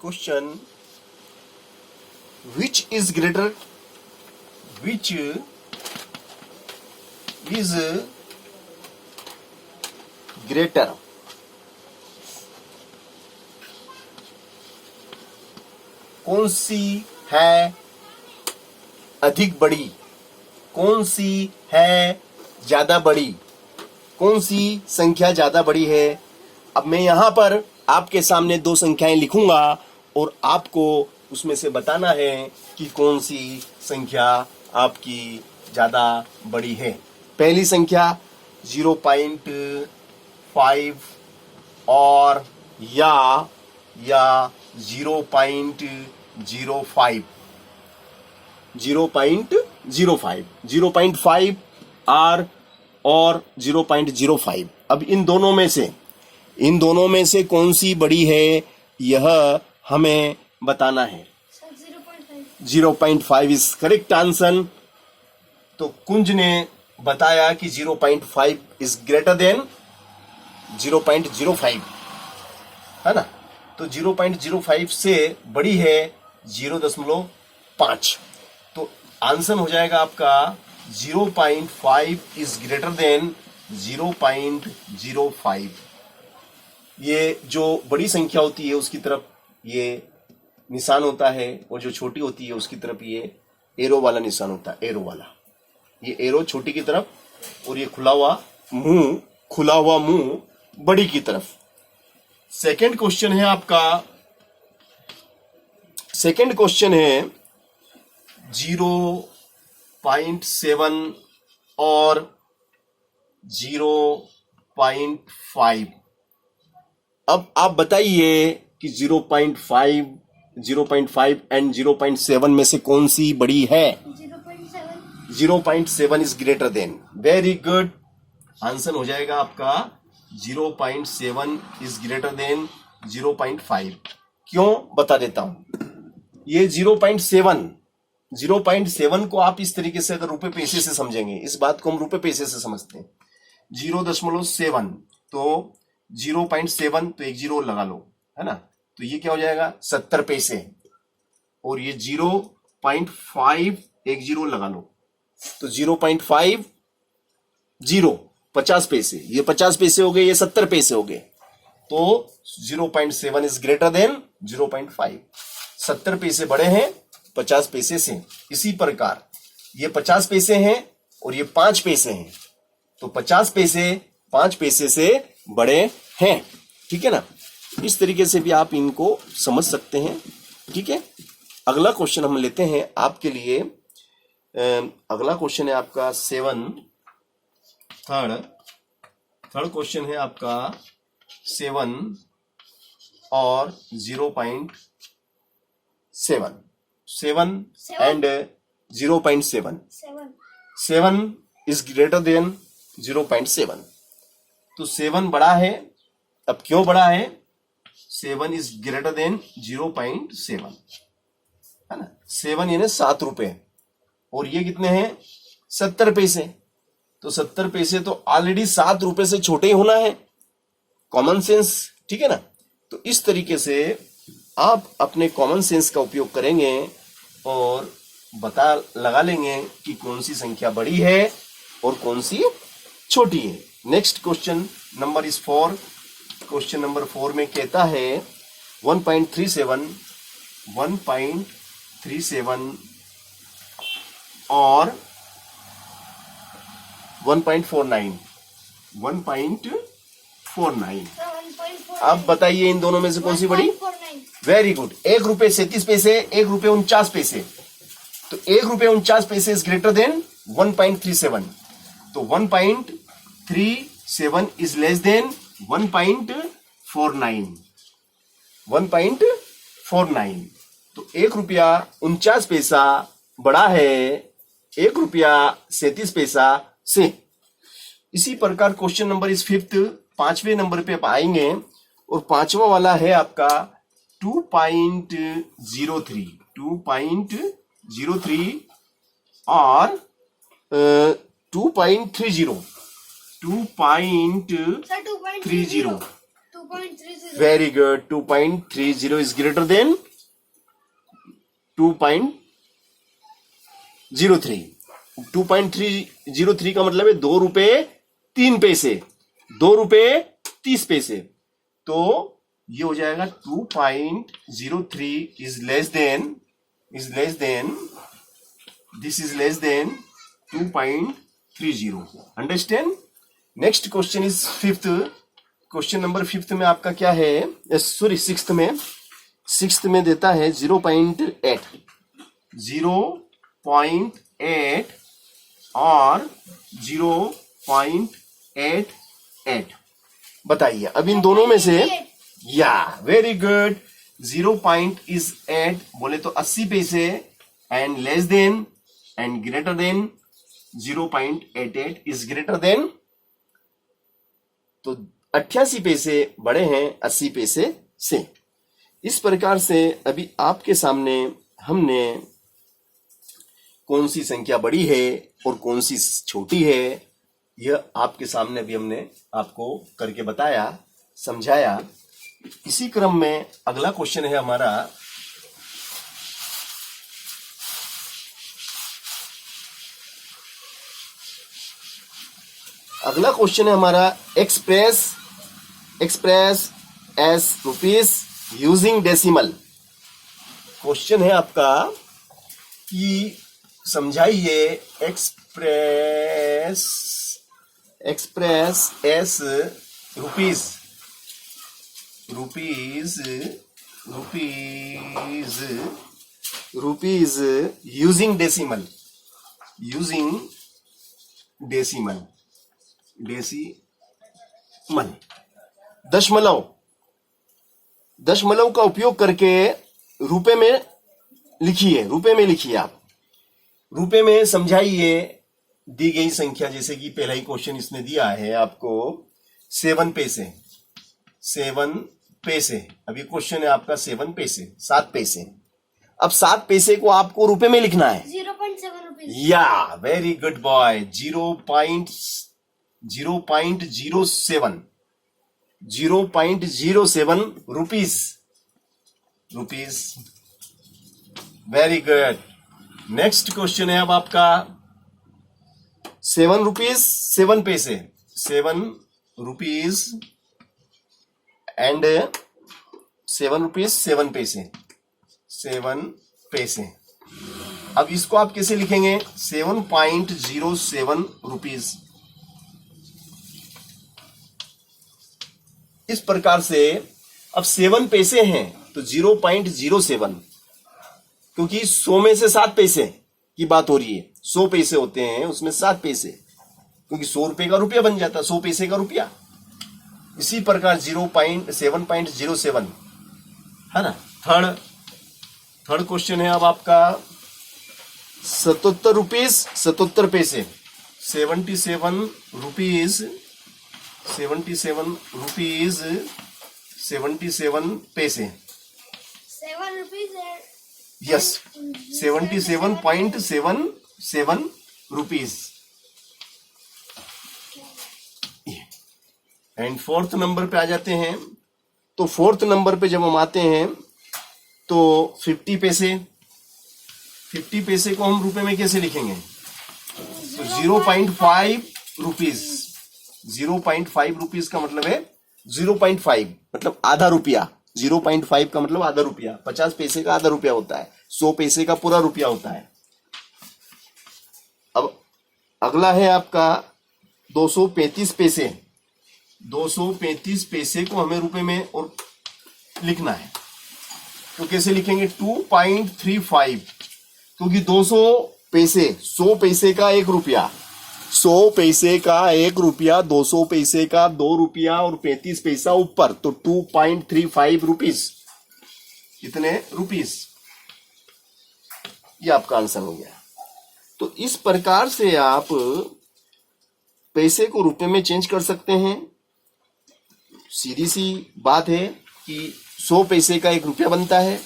Question: which is greater? Which is greater? कौन सी है अधिक बड़ी? कौन सी है ज्यादा बड़ी? कौन सी संख्या ज्यादा बड़ी है? अब मैं यहां पर आपके सामने दो संख्याएं लिखूंगा और आपको उसमें से बताना है कि कौन सी संख्या आपकी ज्यादा बड़ी है। पहली संख्या 0.5 और या 0.05 0.05 आर और 0.05। अब इन दोनों में से कौन सी बड़ी है यह हमें बताना है। 0.5 इज करेक्ट आंसर। तो कुंज ने बताया कि 0.5 इज ग्रेटर देन 0.05 है ना। तो 0.05 से बड़ी है 0.5। तो आंसर हो जाएगा आपका 0.5 इज ग्रेटर देन 0.05। ये जो बड़ी संख्या होती है उसकी तरफ ये निशान होता है और जो छोटी होती है उसकी तरफ ये एरो वाला निशान होता है। एरो वाला ये एरो छोटी की तरफ और ये खुला हुआ मुंह बड़ी की तरफ। सेकंड क्वेश्चन है आपका। सेकंड क्वेश्चन है 0.7 और 0.5। अब आप बताइए कि 0.5 एंड 0.7 में से कौन सी बड़ी है? 0.7 is greater than. Very good answer हो जाएगा आपका 0.7 इज ग्रेटर देन 0.5। क्यों बता देता हूं। ये 0.7 को आप इस तरीके से अगर रुपए पैसे से समझेंगे, इस बात को हम रुपए पैसे से समझते हैं। 0.7 तो 0.7 तो एक जीरो लगा लो है ना। तो ये क्या हो जाएगा 70 पैसे और ये 0.5 एक जीरो लगा लो तो 0.5 50 पैसे, ये 50 पैसे हो गए, ये 70 पैसे हो गए। तो 0.7 इज ग्रेटर देन 0.5। 70 पैसे बड़े हैं 50 पैसे से। इसी प्रकार ये 50 पैसे हैं और ये 5 पैसे हैं तो 50 पैसे 5 पैसे से बड़े हैं। ठीक है ना। इस तरीके से भी आप इनको समझ सकते हैं। ठीक है। अगला क्वेश्चन हम लेते हैं आपके लिए। अगला क्वेश्चन है आपका 7। थर्ड क्वेश्चन है आपका 7 और 0.7 एंड 0.7। 7 is greater than 0.7। तो 7 बड़ा है। अब क्यों बड़ा है? 7 इज ग्रेटर देन 0.7 है ना। 7 यानी 7 रुपए और ये कितने हैं 70 पैसे। तो 70 पैसे तो ऑलरेडी 7 रुपए से छोटे ही होना है। Common sense. ठीक है ना। तो इस तरीके से आप अपने कॉमन सेंस का उपयोग करेंगे और बता लगा लेंगे कि कौन सी संख्या बड़ी है और कौन सी छोटी है। Next question number is 4। Question number 4 में कहता है 1.37 और 1.49। अब बताइए इन दोनों में से कौन सी बड़ी? Very good. 1 रुपए 37 पैसे, 1 रुपए 49 पैसे। तो 1 रुपए 49 पैसे इज ग्रेटर देन 1.37। तो 1.37 इज लेस देन 1.49। 1.49। तो 1 रुपया 49 पैसा बड़ा है 1 रुपया 37 पैसा से। इसी प्रकार क्वेश्चन नंबर इस 5th 5वें नंबर पे आप आएंगे और 5वां वाला है आपका 2.03 और 2.30 2.30 2.30. Very good. 2.30 is greater than 2.03. 2.303 का मतलब है 2 रुपए 3 पैसे, 2 रुपए 30 पैसे. तो ये हो जाएगा 2.03 is less than this is less than 2.30. Understand. Next question is fifth. Question number 5 में आपका क्या है, सॉरी 6th में देता है 0.8 और 0.88. बताइए अब इन दोनों में से. या वेरी गुड. 0.8 बोले तो 80 पैसे and less than and greater than 0.88 is greater than. तो 88 पैसे बड़े हैं 80 पैसे से. इस प्रकार से अभी आपके सामने हमने कौन सी संख्या बड़ी है और कौन सी छोटी है, यह आपके सामने अभी हमने आपको करके बताया, समझाया. इसी क्रम में अगला क्वेश्चन है हमारा. अगला क्वेश्चन है हमारा express S rupees using decimal. Question है आपका कि समझाइए express S rupees using decimal दशमलव का उपयोग करके रुपए में लिखिए आप. रुपए में समझाइए दी गई संख्या. जैसे कि पहला ही क्वेश्चन इसने दिया है आपको 7 पैसे. अभी क्वेश्चन है आपका 7 पैसे, 7 पैसे. अब 7 पैसे को आपको रुपए में लिखना है. 0.7 रुपीज. या very good boy. 0.07 rupees. Very good. Next question है अब आपका 7 रुपीज 7 पैसे. 7 रुपीज एंड 7 रुपीज 7 पैसे. 7 पैसे. अब इसको आप कैसे लिखेंगे? 7.07 रुपीज. इस प्रकार से अब 7 पैसे हैं तो 0.07, क्योंकि 100 में से 7 पैसे की बात हो रही है. 100 पैसे होते हैं उसमें 7 पैसे, क्योंकि 100 रुपए का रुपया बन जाता, 100 पैसे का रुपया. इसी प्रकार 7.07 है ना. थर्ड क्वेश्चन है अब आपका 77 रुपीज 77 पैसे. 77 रुपीज 77 पैसे. 7 rupees. Yes 77.77 rupees. And 4th number पे आ जाते हैं. तो 4th नंबर पे जब हम आते हैं तो 50 पैसे. 50 पैसे को हम रुपए में कैसे लिखेंगे? तो 0.5 रुपीज. 0.5 रुपीज का मतलब है 0.5 मतलब आधा रुपया. 0.5 का मतलब आधा रुपया. 50 पैसे का आधा रुपया होता है. 100 पैसे का पूरा रुपया होता है. अब अगला है आपका 235 पैसे. 235 पैसे को हमें रुपए में और लिखना है. तो कैसे लिखेंगे? 2.35, क्योंकि 200 पैसे 100 पैसे का 1 रुपया. 100 पैसे का 1 रुपया, 200 पैसे का 2 रुपया और 35 पैसा ऊपर, तो 2.35 रुपीज. कितने रुपीस? ये आपका आंसर हो गया. तो इस प्रकार से आप पैसे को रुपए में चेंज कर सकते हैं. सीधी सी बात है कि 100 पैसे का 1 रुपया बनता है.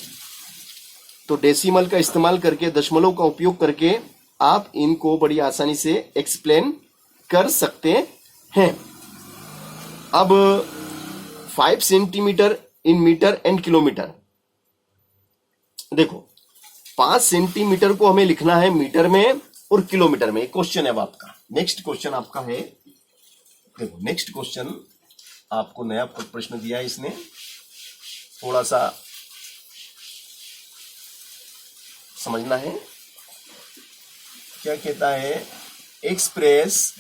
तो डेसिमल का इस्तेमाल करके, दशमलव का उपयोग करके आप इनको बड़ी आसानी से एक्सप्लेन कर सकते हैं. अब 5 centimetre in metre and kilometre. देखो 5 सेंटीमीटर को हमें लिखना है मीटर में और किलोमीटर में। क्वेश्चन है अब आपका, नेक्स्ट क्वेश्चन आपका है, देखो नेक्स्ट क्वेश्चन आपको नया प्रश्न दिया है इसने, थोड़ा सा समझना है। क्या कहता है, express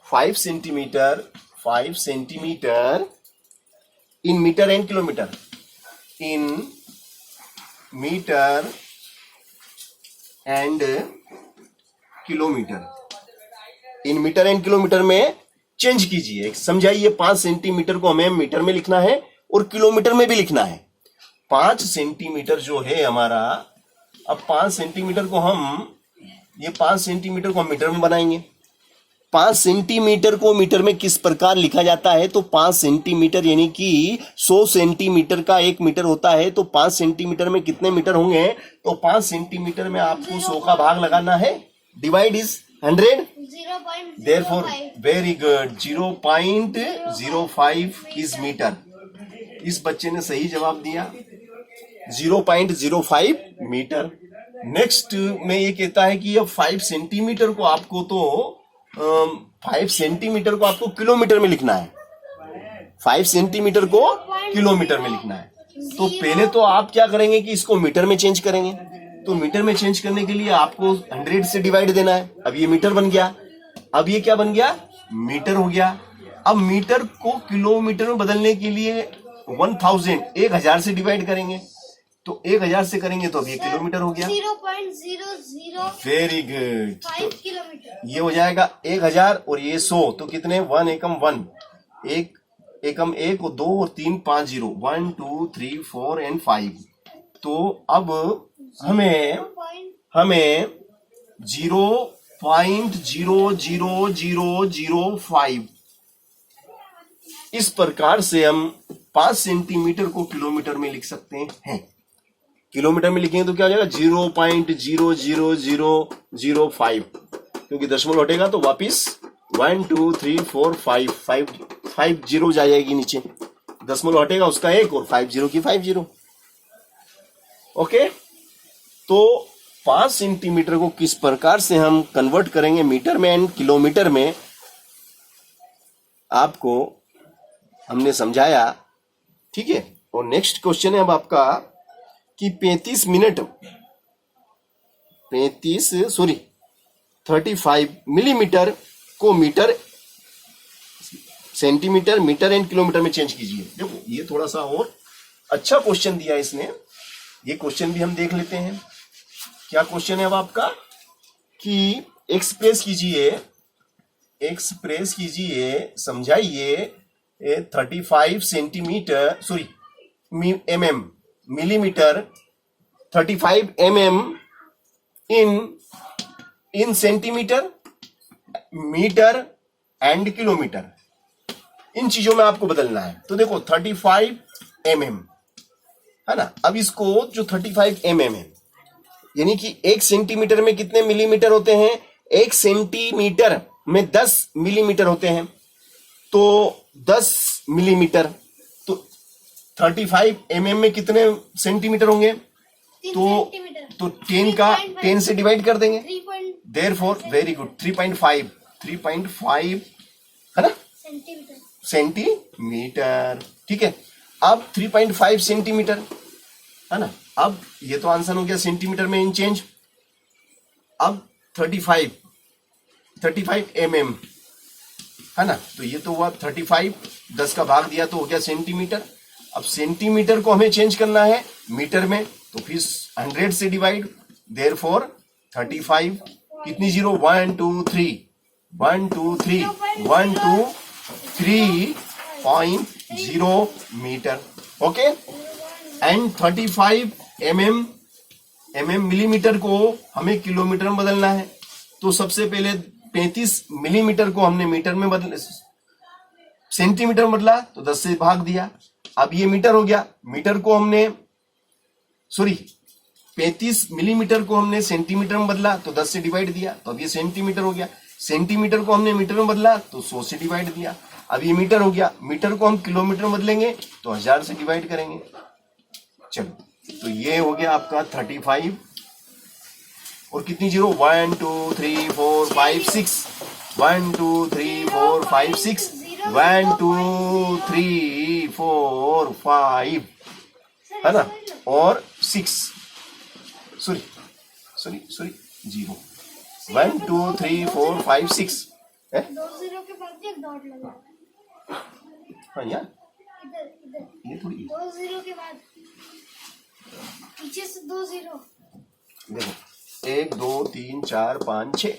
5 centimetre in metre and kilometre, in metre and kilometre, in metre and kilometre में चेंज कीजिए। समझाइए 5 सेंटीमीटर को हमें मीटर में लिखना है और किलोमीटर में भी लिखना है। 5 सेंटीमीटर जो है हमारा, अब 5 सेंटीमीटर को हम, ये 5 सेंटीमीटर को हम मीटर में बनाएंगे। 5 सेंटीमीटर को मीटर में किस प्रकार लिखा जाता है, तो 5 सेंटीमीटर यानी कि 100 सेंटीमीटर का 1 मीटर होता है, तो 5 सेंटीमीटर में कितने मीटर होंगे, तो 5 सेंटीमीटर में आपको 100 का भाग लगाना है, divide is 100, therefore very good 0.05 is metre. इस बच्चे ने सही जवाब दिया, 0.05 मीटर। नेक्स्ट में ये कहता है कि अब 5 सेंटीमीटर को आपको, तो 5 सेंटीमीटर को आपको किलोमीटर में लिखना है, 5 सेंटीमीटर को किलोमीटर में लिखना है। तो पहले तो आप क्या करेंगे कि इसको मीटर में चेंज करेंगे, तो मीटर में चेंज करने के लिए आपको 100 से डिवाइड देना है। अब ये मीटर बन गया, अब ये क्या बन गया, मीटर हो गया। अब मीटर को किलोमीटर में बदलने के लिए 1000 से डिवाइड करेंगे, तो 1000 से करेंगे तो अब ये किलोमीटर हो गया। 0.00 वेरी गुड, तो किलोमीटर। ये हो जाएगा 1000 और ये 100, तो कितने, 1 एकम 1, 1 एकम 1 और 2 और 3 5 0, 1 2 3 4 एंड 5। तो अब हमें 0.00005 इस प्रकार से हम 5 सेंटीमीटर को किलोमीटर में लिख सकते हैं। किलोमीटर में लिखेंगे तो क्या हो जाएगा, 0.00005, क्योंकि दशमलव हटेगा तो वापिस 1 2 3 4 5 जीरो जाएगी नीचे, दशमलव हटेगा उसका 1 और 5 0 की 5 0। ओके, तो 5 सेंटीमीटर को किस प्रकार से हम कन्वर्ट करेंगे मीटर में एंड किलोमीटर में, आपको हमने समझाया। ठीक है, और नेक्स्ट क्वेश्चन है अब आपका कि 35 मिलीमीटर को metre, centimetre, metre and kilometre में चेंज कीजिए। देखो ये थोड़ा सा और अच्छा क्वेश्चन दिया है इसने, ये क्वेश्चन भी हम देख लेते हैं। क्या क्वेश्चन है अब आपका कि एक्सप्रेस कीजिए, समझाइए 35 centimetre, sorry mm, millimetre, 35 mm in centimetre, metre and kilometre, इन चीजों में आपको बदलना है। तो देखो 35 mm है ना, अब इसको जो 35 mm है, यानी कि 1 सेंटीमीटर में कितने मिलीमीटर होते हैं, 1 सेंटीमीटर में 10 मिलीमीटर होते हैं, तो 10 मिलीमीटर, तो 35 mm में कितने सेंटीमीटर होंगे, तो 10 से डिवाइड कर देंगे, देयरफॉर वेरी गुड 3.5 है ना सेंटीमीटर। ठीक है, अब 3.5 सेंटीमीटर है ना, अब ये तो आंसर हो गया सेंटीमीटर में इन चेंज। अब 35 mm है ना, तो ये तो हुआ 35, 10 का भाग दिया तो हो गया सेंटीमीटर। अब सेंटीमीटर को हमें चेंज करना है मीटर में, तो फिर 100 से डिवाइड, देयरफॉर 35 कितनी zero, 1 2 3 3.0 metre. Okay, and 35 mm millimetre को हमें किलोमीटर में बदलना है। तो सबसे पहले 35 मिलीमीटर को हमने मीटर में सेंटीमीटर में बदला, तो 10 से भाग दिया। अब ये मीटर हो गया, मीटर को हमने 35 मिलीमीटर को हमने सेंटीमीटर में बदला, तो 10 से डिवाइड दिया, तो अब ये सेंटीमीटर हो गया। सेंटीमीटर को हमने मीटर में बदला तो 100 से डिवाइड दिया। अब ये मीटर हो गया, मीटर को हम किलोमीटर में बदलेंगे तो 1000 से डिवाइड करेंगे। चलो, तो ये हो गया आपका 35 और कितनी जीरो, 1 2 3 4 5 6, 1 2 3 4 5 6, 1 2 3 4 5 है ना, और 6 सॉरी सॉरी सॉरी 0, 1 2 3 4 5 6 है। 2 जीरो के बाद एक डॉट लगा। हाँ यार, इधर इधर ये थोड़ी 2 जीरो के बाद पीछे से 2 जीरो। देखो 1 2 3 4 5 6,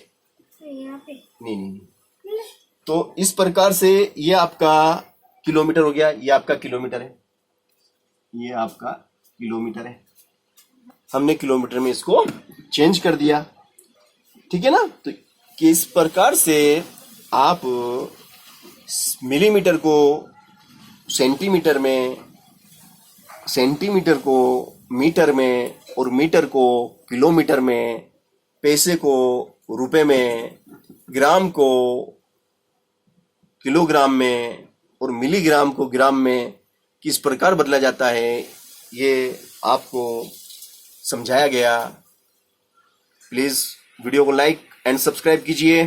यहाँ पे नहीं नहीं नहीं। तो इस प्रकार से ये आपका किलोमीटर हो गया, ये आपका किलोमीटर है, ये आपका किलोमीटर है। हमने किलोमीटर में इसको चेंज कर दिया, ठीक है ना। तो किस प्रकार से आप मिलीमीटर को सेंटीमीटर में, सेंटीमीटर को मीटर में, और मीटर को किलोमीटर में, पैसे को रुपए में, ग्राम को किलोग्राम में, और मिलीग्राम को ग्राम में किस प्रकार बदला जाता है, ये आपको समझाया गया। प्लीज वीडियो को लाइक एंड सब्सक्राइब कीजिए।